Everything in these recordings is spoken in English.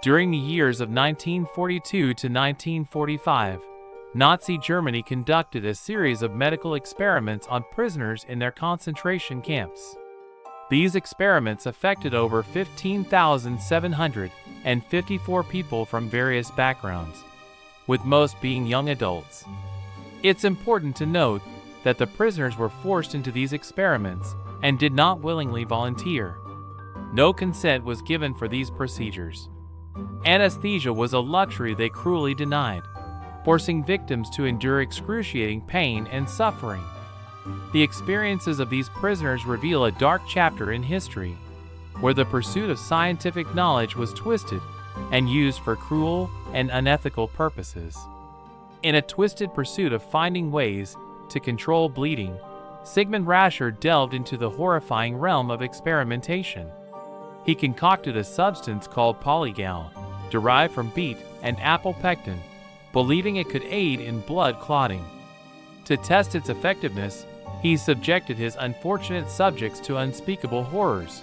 During the years of 1942 to 1945, Nazi Germany conducted a series of medical experiments on prisoners in their concentration camps. These experiments affected over 15,754 people from various backgrounds, with most being young adults. It's important to note that the prisoners were forced into these experiments and did not willingly volunteer. No consent was given for these procedures. Anesthesia was a luxury they cruelly denied, forcing victims to endure excruciating pain and suffering. The experiences of these prisoners reveal a dark chapter in history, where the pursuit of scientific knowledge was twisted and used for cruel and unethical purposes. In a twisted pursuit of finding ways to control bleeding, Sigmund Rascher delved into the horrifying realm of experimentation. He concocted a substance called polygal, derived from beet and apple pectin, believing it could aid in blood clotting. To test its effectiveness, he subjected his unfortunate subjects to unspeakable horrors.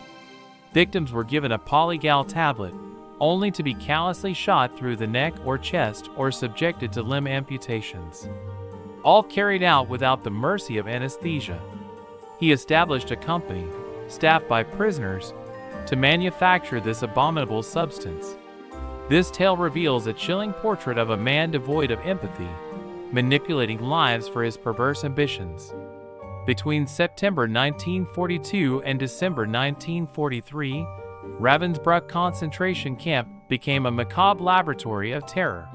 Victims were given a polygal tablet, only to be callously shot through the neck or chest or subjected to limb amputations. All carried out without the mercy of anesthesia. He established a company, staffed by prisoners, to manufacture this abominable substance. This tale reveals a chilling portrait of a man devoid of empathy, manipulating lives for his perverse ambitions. Between September 1942 and December 1943, Ravensbrück concentration camp became a macabre laboratory of terror.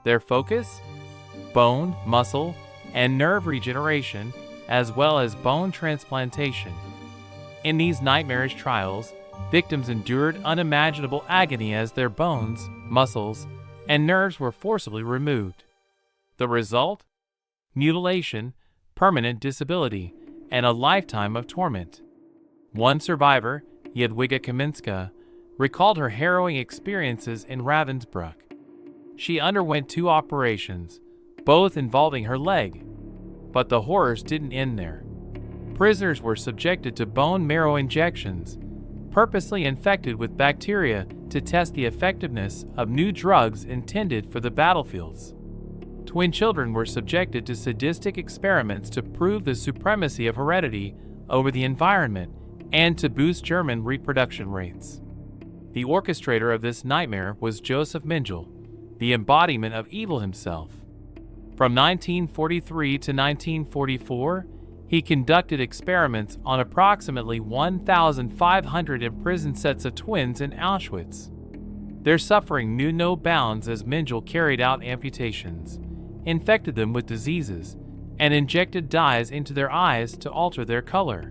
Their focus? Bone, muscle, and nerve regeneration, as well as bone transplantation. In these nightmarish trials, victims endured unimaginable agony as their bones, muscles, and nerves were forcibly removed. The result? Mutilation, permanent disability, and a lifetime of torment. One survivor, Jadwiga Kaminska, recalled her harrowing experiences in Ravensbrück. She underwent 2 operations, both involving her leg. But the horrors didn't end there. Prisoners were subjected to bone marrow injections, purposely infected with bacteria to test the effectiveness of new drugs intended for the battlefields. Twin children were subjected to sadistic experiments to prove the supremacy of heredity over the environment and to boost German reproduction rates. The orchestrator of this nightmare was Joseph Mengele, the embodiment of evil himself. From 1943 to 1944, he conducted experiments on approximately 1,500 imprisoned sets of twins in Auschwitz. Their suffering knew no bounds as Mengele carried out amputations, infected them with diseases, and injected dyes into their eyes to alter their color.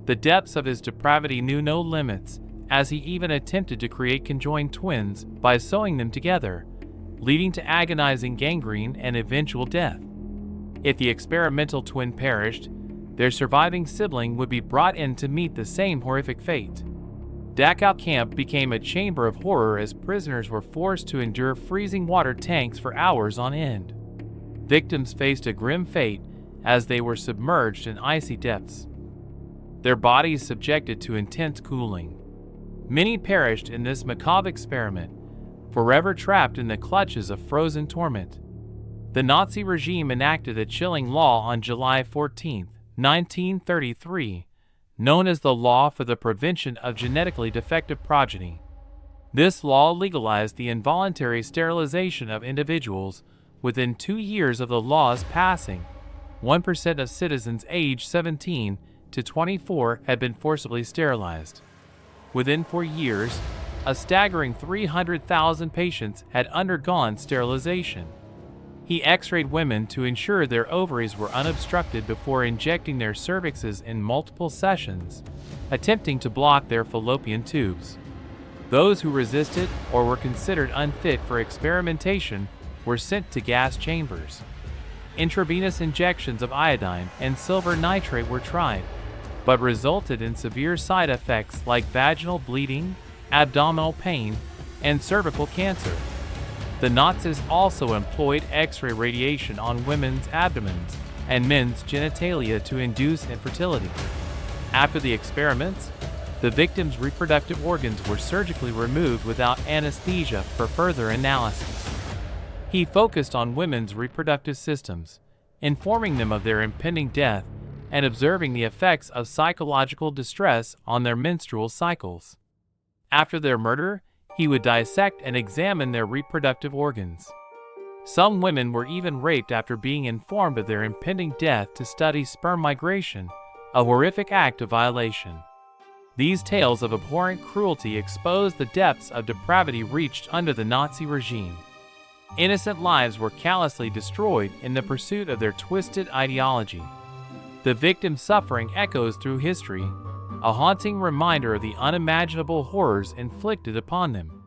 The depths of his depravity knew no limits, as he even attempted to create conjoined twins by sewing them together, leading to agonizing gangrene and eventual death. If the experimental twin perished, their surviving sibling would be brought in to meet the same horrific fate. Dachau camp became a chamber of horror as prisoners were forced to endure freezing water tanks for hours on end. Victims faced a grim fate as they were submerged in icy depths, their bodies subjected to intense cooling. Many perished in this macabre experiment, forever trapped in the clutches of frozen torment. The Nazi regime enacted a chilling law on July 14, 1933, known as the Law for the Prevention of Genetically Defective Progeny. This law legalized the involuntary sterilization of individuals within 2 years of the law's passing. 1% of citizens aged 17 to 24 had been forcibly sterilized. Within 4 years, a staggering 300,000 patients had undergone sterilization. He x-rayed women to ensure their ovaries were unobstructed before injecting their cervixes in multiple sessions, attempting to block their fallopian tubes. Those who resisted or were considered unfit for experimentation were sent to gas chambers. Intravenous injections of iodine and silver nitrate were tried, but resulted in severe side effects like vaginal bleeding, abdominal pain, and cervical cancer. The Nazis also employed X-ray radiation on women's abdomens and men's genitalia to induce infertility. After the experiments, The victim's reproductive organs were surgically removed without anesthesia for further analysis. He focused on women's reproductive systems, informing them of their impending death and observing the effects of psychological distress on their menstrual cycles. After their murder, he would dissect and examine their reproductive organs. Some women were even raped after being informed of their impending death to study sperm migration, a horrific act of violation. These tales of abhorrent cruelty expose the depths of depravity reached under the Nazi regime. Innocent lives were callously destroyed in the pursuit of their twisted ideology. The victim's suffering echoes through history, a haunting reminder of the unimaginable horrors inflicted upon them.